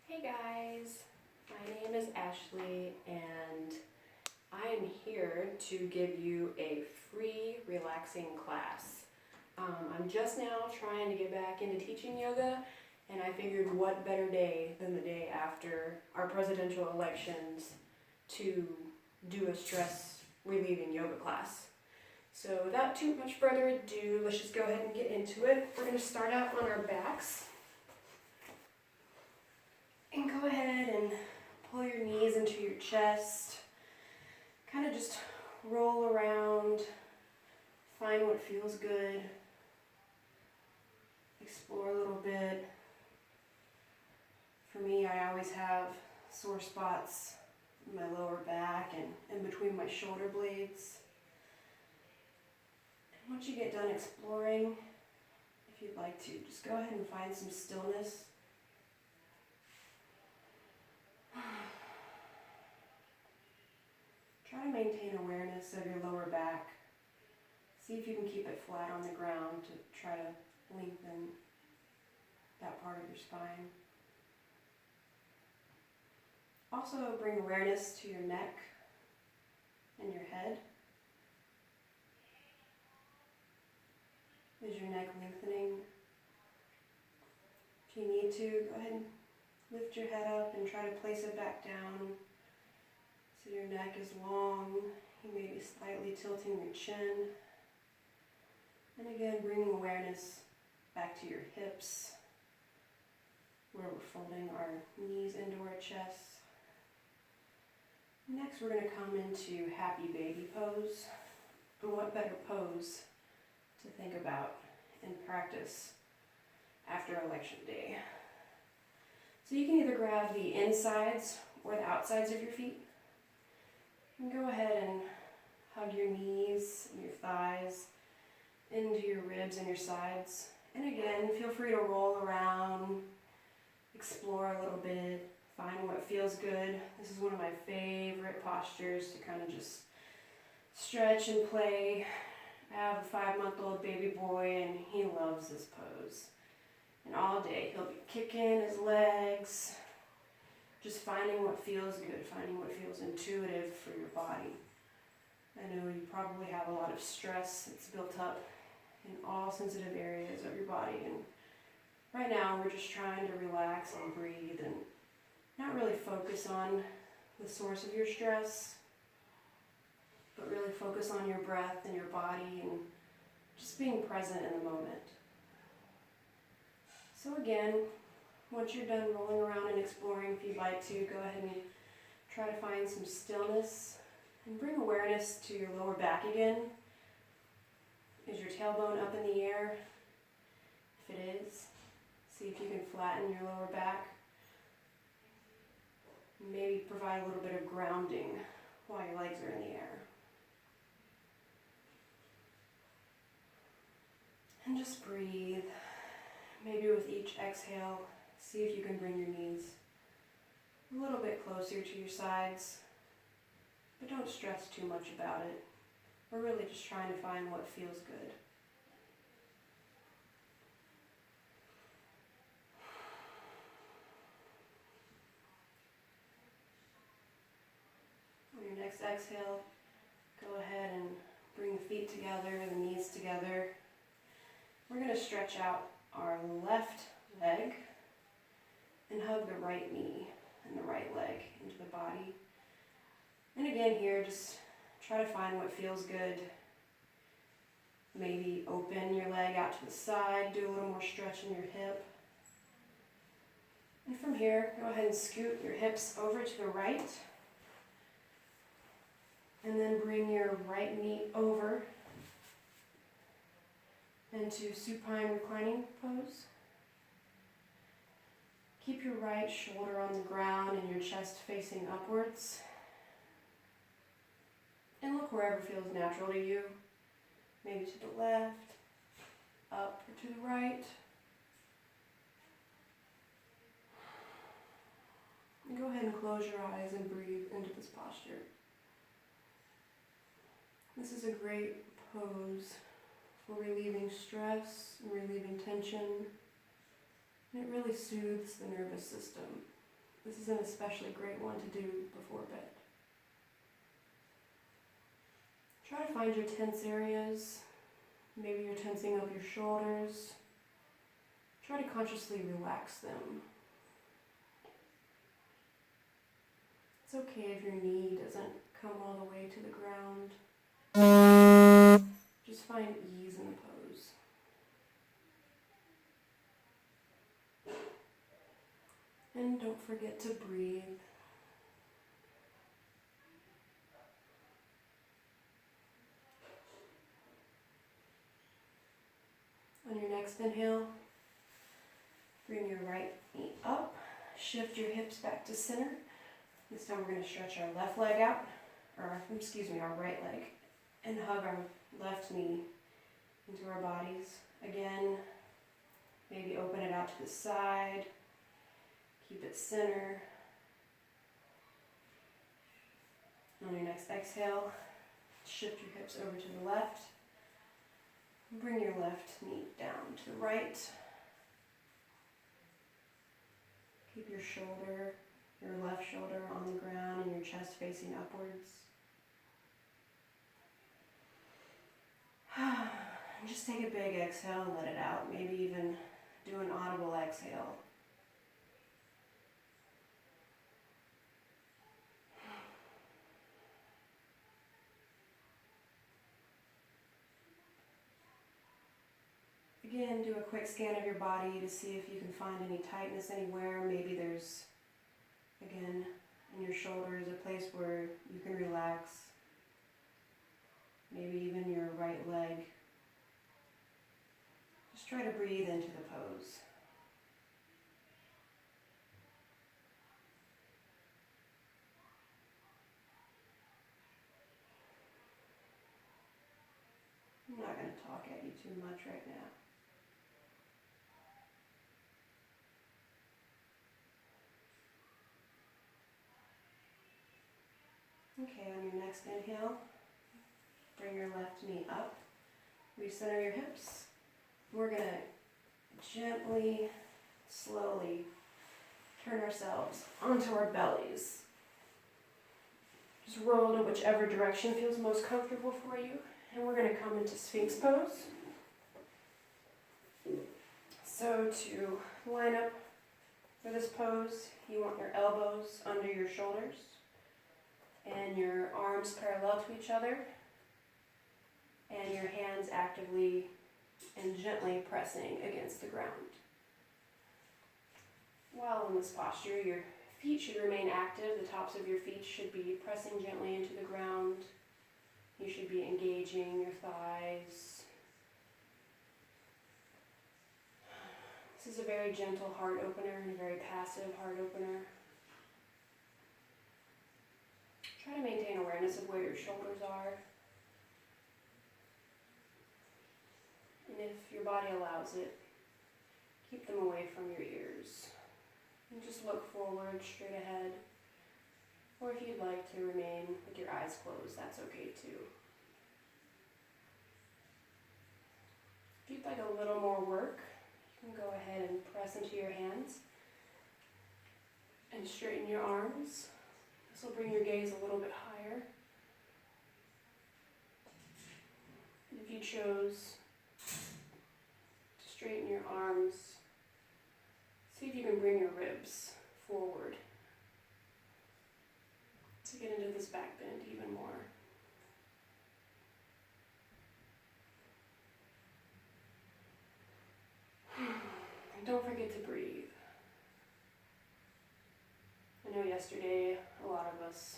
Hey guys, my name is Ashley and I am here to give you a free relaxing class. I'm just now trying to get back into teaching yoga, and I figured what better day than the day after our presidential elections to do a stress relieving yoga class. So without too much further ado, let's just go ahead and get into it. We're going to start out on our backs. And go ahead and pull your knees into your chest. Kind of just roll around. Find what feels good. Explore a little bit. For me, I always have sore spots in my lower back and in between my shoulder blades. And once you get done exploring, if you'd like to, just go ahead and find some stillness. Try to maintain awareness of your lower back. See if you can keep it flat on the ground to try to lengthen that part of your spine. Also bring awareness to your neck and your head. Is your neck lengthening? If you need to, go ahead and lift your head up and try to place it back down. So your neck is long, you may be slightly tilting your chin. And again, bringing awareness back to your hips, where we're folding our knees into our chest. Next, we're going to come into happy baby pose. And what better pose to think about and practice after election day? So you can either grab the insides or the outsides of your feet. And go ahead and hug your knees and your thighs into your ribs and your sides. And again, feel free to roll around, explore a little bit, find what feels good. This is one of my favorite postures to kind of just stretch and play. I have a 5-month-old baby boy and he loves this pose. And all day he'll be kicking his legs, just finding what feels good, finding what feels intuitive for your body. I know you probably have a lot of stress that's built up in all sensitive areas of your body, and right now we're just trying to relax and breathe and not really focus on the source of your stress, but really focus on your breath and your body and just being present in the moment. So again, once you're done rolling around and exploring, if you'd like to, go ahead and try to find some stillness and bring awareness to your lower back again. Is your tailbone up in the air? If it is, see if you can flatten your lower back. Maybe provide a little bit of grounding while your legs are in the air. And just breathe. Maybe with each exhale, see if you can bring your knees a little bit closer to your sides, but don't stress too much about it. We're really just trying to find what feels good. On your next exhale, go ahead and bring the feet together, the knees together. We're going to stretch out our left leg and hug the right knee and the right leg into the body. And again here, just try to find what feels good. Maybe open your leg out to the side, do a little more stretch in your hip. And from here, go ahead and scoot your hips over to the right. And then bring your right knee over into supine reclining pose. Keep your right shoulder on the ground and your chest facing upwards. And look wherever feels natural to you. Maybe to the left, up or to the right. And go ahead and close your eyes and breathe into this posture. This is a great pose for relieving stress and relieving tension. And it really soothes the nervous system. This is an especially great one to do before bed. Try to find your tense areas. Maybe you're tensing up your shoulders. Try to consciously relax them. It's okay if your knee doesn't come all the way to the ground. Just find ease in the pose. And don't forget to breathe. On your next inhale, bring your right knee up, shift your hips back to center. This time we're going to stretch our left leg out, our right leg, and hug our left knee into our bodies. Again, maybe open it out to the side, keep it center. On your next exhale, shift your hips over to the left. Bring your left knee down to the right. Keep your left shoulder on the ground and your chest facing upwards. And just take a big exhale and let it out. Maybe even do an audible exhale. Again, do a quick scan of your body to see if you can find any tightness anywhere. Maybe there's, again, in your shoulders, a place where you can relax. Maybe even your right leg. Just try to breathe into the pose. I'm not going to talk at you too much right now. Okay, on your next inhale, bring your left knee up, recenter your hips. We're going to gently, slowly turn ourselves onto our bellies. Just roll to whichever direction feels most comfortable for you. And we're going to come into Sphinx pose. So to line up for this pose, you want your elbows under your shoulders and your arms parallel to each other and your hands actively and gently pressing against the ground. While in this posture, your feet should remain active. The tops of your feet should be pressing gently into the ground. You should be engaging your thighs. This is a very gentle heart opener and a very passive heart opener. Try to maintain awareness of where your shoulders are. And if your body allows it, keep them away from your ears. And just look forward, straight ahead. Or if you'd like to remain with your eyes closed, that's okay too. If you'd like a little more work, you can go ahead and press into your hands and straighten your arms. This will bring your gaze a little bit higher. And if you chose to straighten your arms, see if you can bring your ribs forward to get into this back bend even more. And don't forget to breathe. I know yesterday a lot of us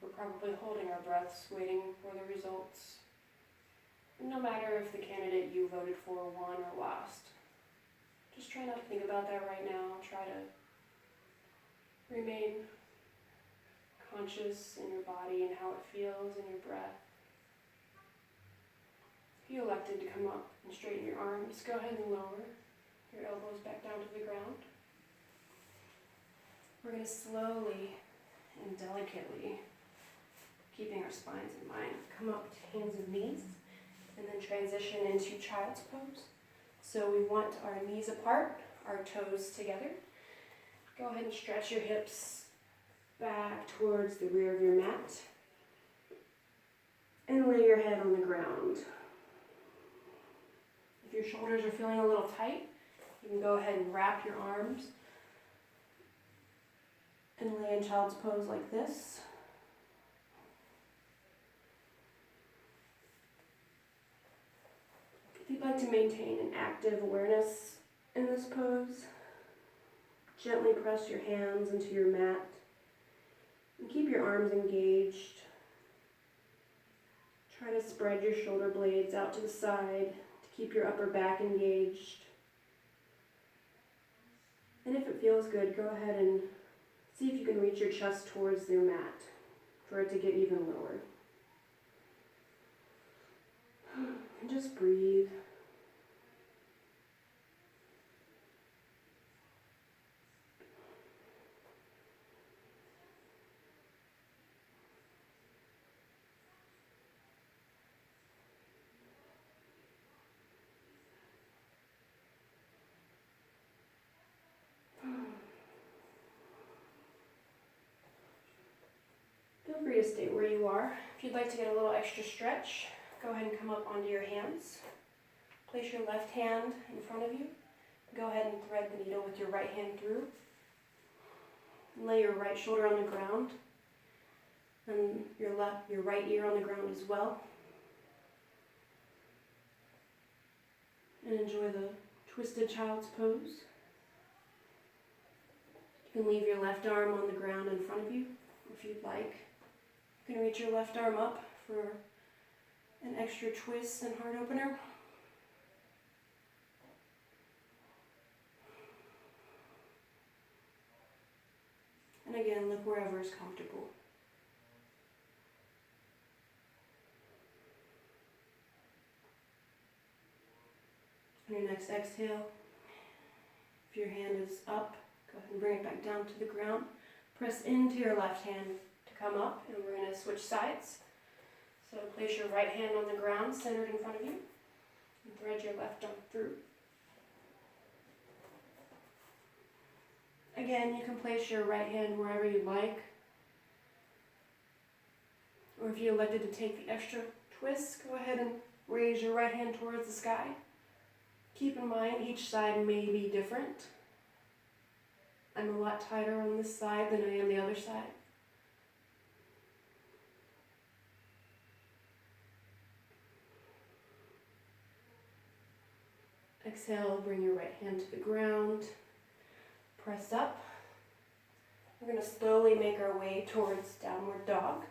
were probably holding our breaths, waiting for the results. No matter if the candidate you voted for won or lost. Just try not to think about that right now. Try to remain conscious in your body and how it feels in your breath. If you elected to come up and straighten your arms, go ahead and lower your elbows back down to the ground. We're going to slowly and delicately, keeping our spines in mind, come up to hands and knees, and then transition into child's pose. So we want our knees apart, our toes together. Go Go ahead and stretch your hips back towards the rear of your mat. And lay your head on the ground. If your shoulders are feeling a little tight, you can go ahead and wrap your arms and lay in child's pose like this. If you'd like to maintain an active awareness in this pose, gently press your hands into your mat and keep your arms engaged. Try to spread your shoulder blades out to the side to keep your upper back engaged. And if it feels good, go ahead and see if you can reach your chest towards your mat for it to get even lower. And just breathe. Feel free to stay where you are. If you'd like to get a little extra stretch, go ahead and come up onto your hands. Place your left hand in front of you. Go ahead and thread the needle with your right hand through. And lay your right shoulder on the ground and your right ear on the ground as well. And enjoy the twisted child's pose. You can leave your left arm on the ground in front of you if you'd like. You can reach your left arm up for an extra twist and heart opener. And again, look wherever is comfortable. On your next exhale, if your hand is up, go ahead and bring it back down to the ground. Press into your left hand to come up, and we're going to switch sides. So place your right hand on the ground, centered in front of you, and thread your left arm through. Again, you can place your right hand wherever you like. Or if you elected to take the extra twist, go ahead and raise your right hand towards the sky. Keep in mind, each side may be different. I'm a lot tighter on this side than I am the other side. Exhale, bring your right hand to the ground. Press up. We're going to slowly make our way towards downward dog.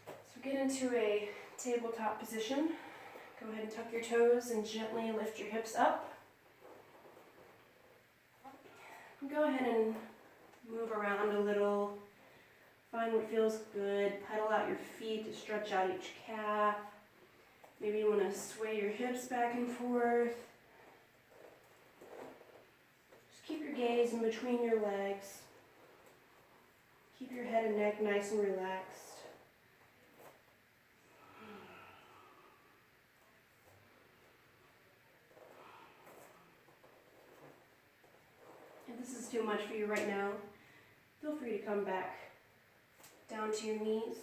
So get into a tabletop position. Go ahead and tuck your toes and gently lift your hips up. Go ahead and move around a little. Find what feels good. Pedal out your feet to stretch out each calf. Maybe you want to sway your hips back and forth. Just keep your gaze in between your legs. Keep your head and neck nice and relaxed. If this is too much for you right now, feel free to come back down to your knees.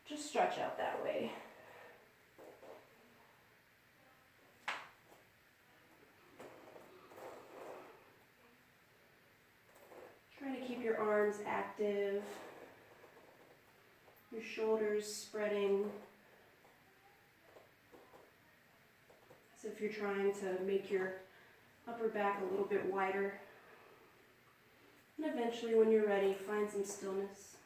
Just stretch out that way. Try to keep your arms active, your shoulders spreading, as if you're trying to make your upper back a little bit wider. And eventually, when you're ready, find some stillness.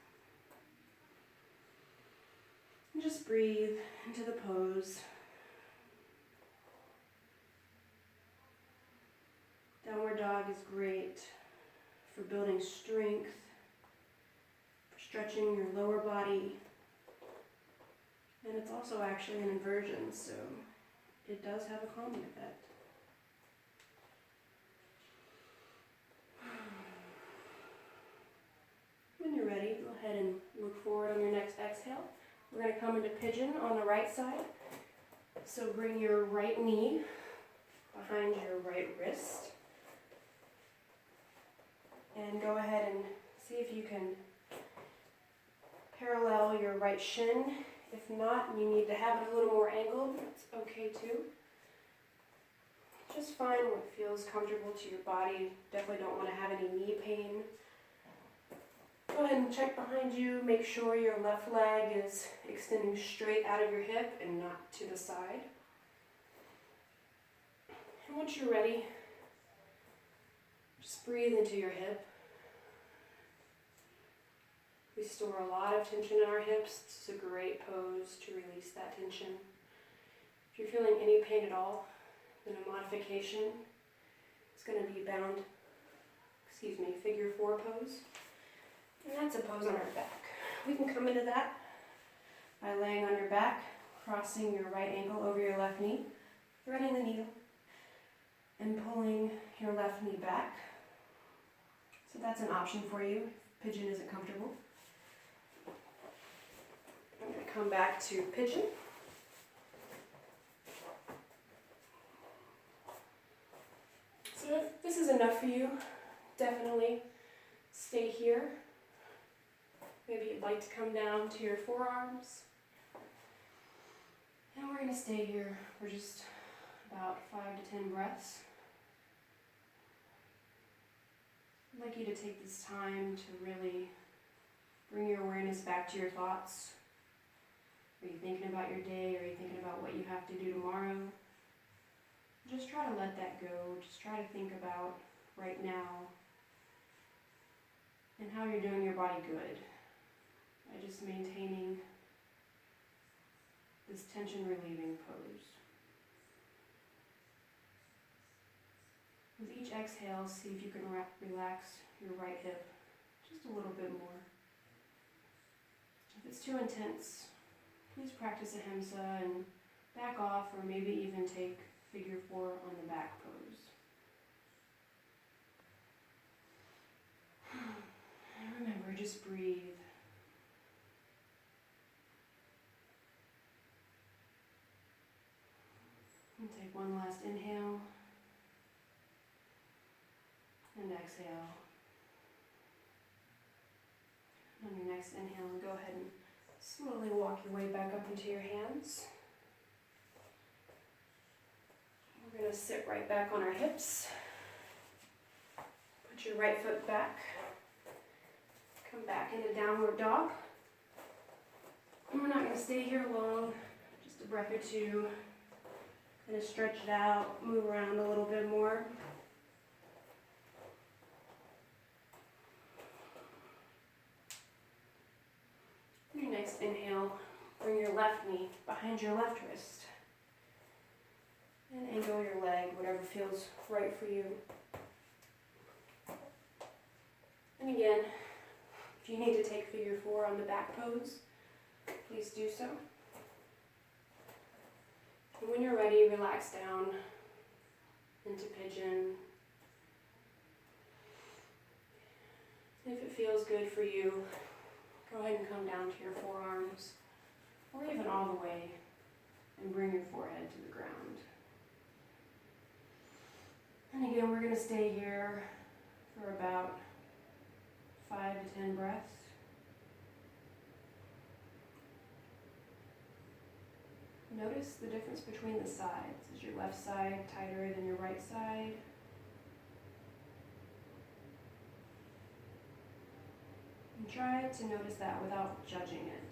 And just breathe into the pose. Downward dog is great for building strength, for stretching your lower body. And it's also actually an inversion, so it does have a calming effect. When you're ready, go ahead and look forward on your next exhale. We're going to come into pigeon on the right side. So bring your right knee behind your right wrist. And go ahead and see if you can parallel your right shin. If not, and you need to have it a little more angled, it's okay too. Just find what feels comfortable to your body. Definitely don't want to have any knee pain. Go ahead and check behind you. Make sure your left leg is extending straight out of your hip and not to the side. And once you're ready, just breathe into your hip. We store a lot of tension in our hips. It's a great pose to release that tension. If you're feeling any pain at all, then a modification is going to be figure 4 pose. And that's a pose on our back. We can come into that by laying on your back, crossing your right ankle over your left knee, threading the needle, and pulling your left knee back. So that's an option for you. Pigeon isn't comfortable. I'm going to come back to pigeon. So if this is enough for you, definitely stay here. Maybe you'd like to come down to your forearms. And we're going to stay here for just about 5 to 10 breaths. I'd like you to take this time to really bring your awareness back to your thoughts. Are you thinking about your day? Are you thinking about what you have to do tomorrow? Just try to let that go. Just try to think about right now and how you're doing your body good by just maintaining this tension relieving pose. With each exhale, see if you can relax your right hip just a little bit more. If it's too intense, please practice ahimsa and back off, or maybe even take figure 4 on the back pose. And remember, just breathe. And take one last inhale and exhale. On your next inhale, go ahead and slowly walk your way back up into your hands. We're going to sit right back on our hips. Put your right foot back. Come back into downward dog. And we're not going to stay here long, just a breath or two. Going to stretch it out, move around a little bit more. Your next inhale, bring your left knee behind your left wrist. And angle your leg, whatever feels right for you. And again, if you need to take figure 4 on the back pose, please do so. And when you're ready, relax down into pigeon. If it feels good for you, go ahead and come down to your forearms, or even all the way, and bring your forehead to the ground. And again, we're going to stay here for about 5 to 10 breaths. Notice the difference between the sides. Is your left side tighter than your right side? And try to notice that without judging it.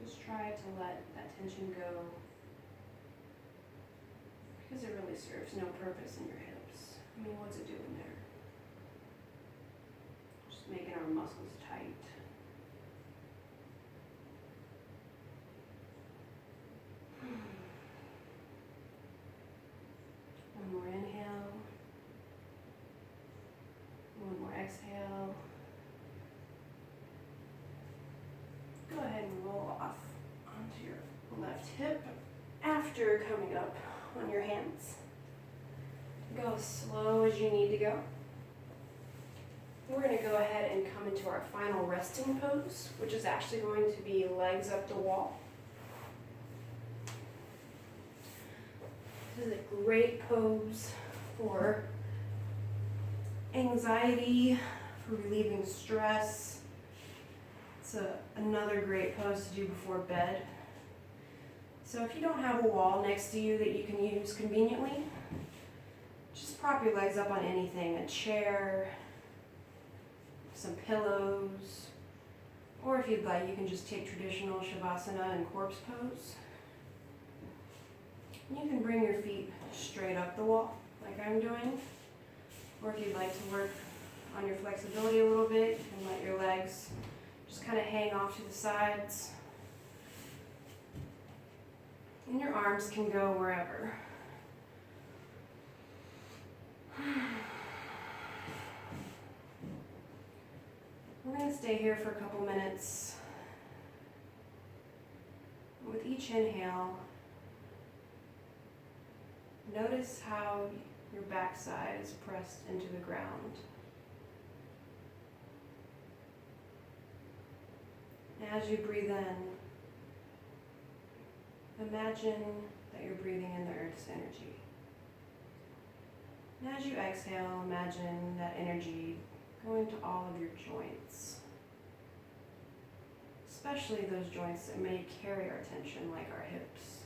Just try to let that tension go, because it really serves no purpose in your hips. I mean, what's it doing there? Just making our muscles tight. One more inhale. One more exhale. Go ahead and roll off onto your left hip after coming up on your hands. Go as slow as you need to go. We're going to go ahead and come into our final resting pose, which is actually going to be legs up the wall. This is a great pose for anxiety, for relieving stress. It's another great pose to do before bed. So if you don't have a wall next to you that you can use conveniently, just prop your legs up on anything, a chair, some pillows, or if you'd like, you can just take traditional Shavasana and corpse pose. You can bring your feet straight up the wall, like I'm doing, or if you'd like to work on your flexibility a little bit and let your legs just kind of hang off to the sides. And your arms can go wherever. We're going to stay here for a couple minutes. With each inhale, notice how your backside is pressed into the ground. As you breathe in, imagine that you're breathing in the earth's energy. And as you exhale, imagine that energy going to all of your joints, especially those joints that may carry our tension, like our hips.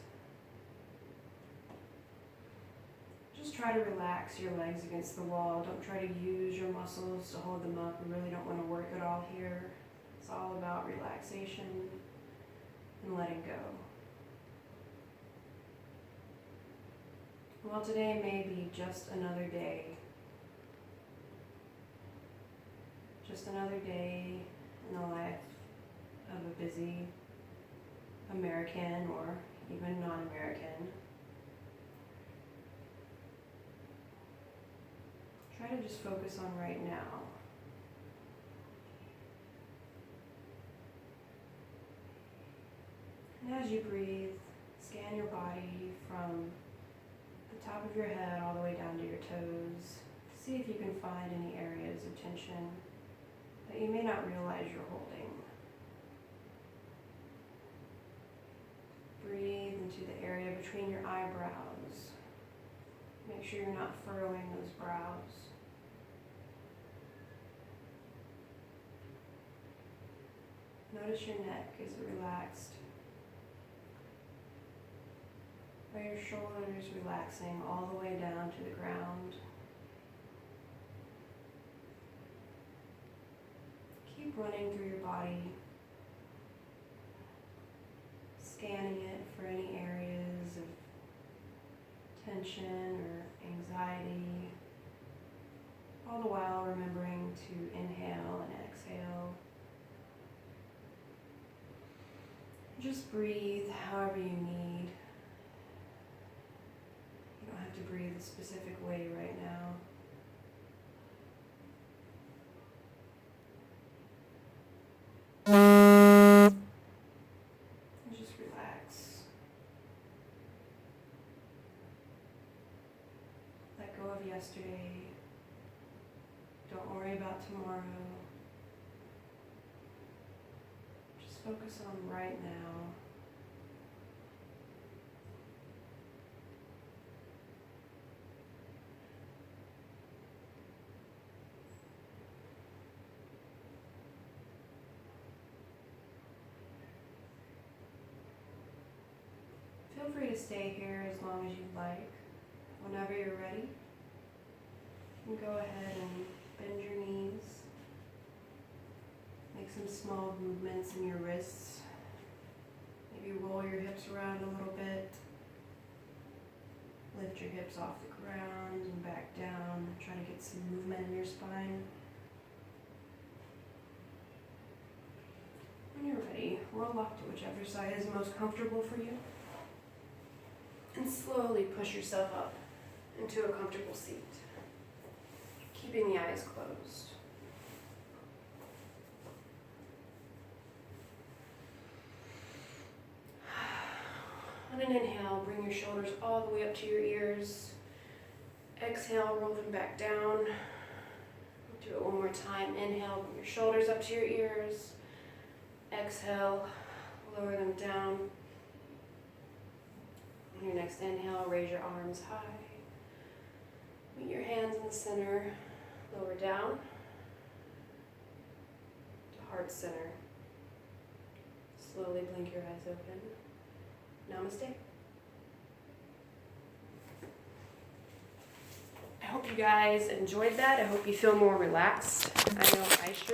Just try to relax your legs against the wall. Don't try to use your muscles to hold them up. We really don't want to work at all here. It's all about relaxation and letting go. Well, today may be just another day. Just another day in the life of a busy American or even non-American. Try to just focus on right now. And as you breathe, scan your body from the top of your head all the way down to your toes. See if you can find any areas of tension that you may not realize you're holding. Breathe into the area between your eyebrows. Make sure you're not furrowing those brows. Notice your neck, is it relaxed? Are your shoulders relaxing all the way down to the ground? Keep running through your body, scanning it for any areas of tension or anxiety, all the while remembering to inhale and exhale. Just breathe however you need. You don't have to breathe a specific way right now. And just relax. Let go of yesterday. Don't worry about tomorrow. Just focus on right now. Feel free to stay here as long as you'd like. Whenever you're ready, you can go ahead and bend your knees. Make some small movements in your wrists. Maybe roll your hips around a little bit. Lift your hips off the ground and back down. Try to get some movement in your spine. When you're ready, roll off to whichever side is most comfortable for you. And slowly push yourself up into a comfortable seat, keeping the eyes closed. On an inhale, bring your shoulders all the way up to your ears. Exhale, roll them back down. Do it one more time. Inhale, bring your shoulders up to your ears. Exhale, lower them down. On your next inhale, raise your arms high. Meet your hands in the center. Lower down to heart center. Slowly blink your eyes open. Namaste. I hope you guys enjoyed that. I hope you feel more relaxed. I know I sure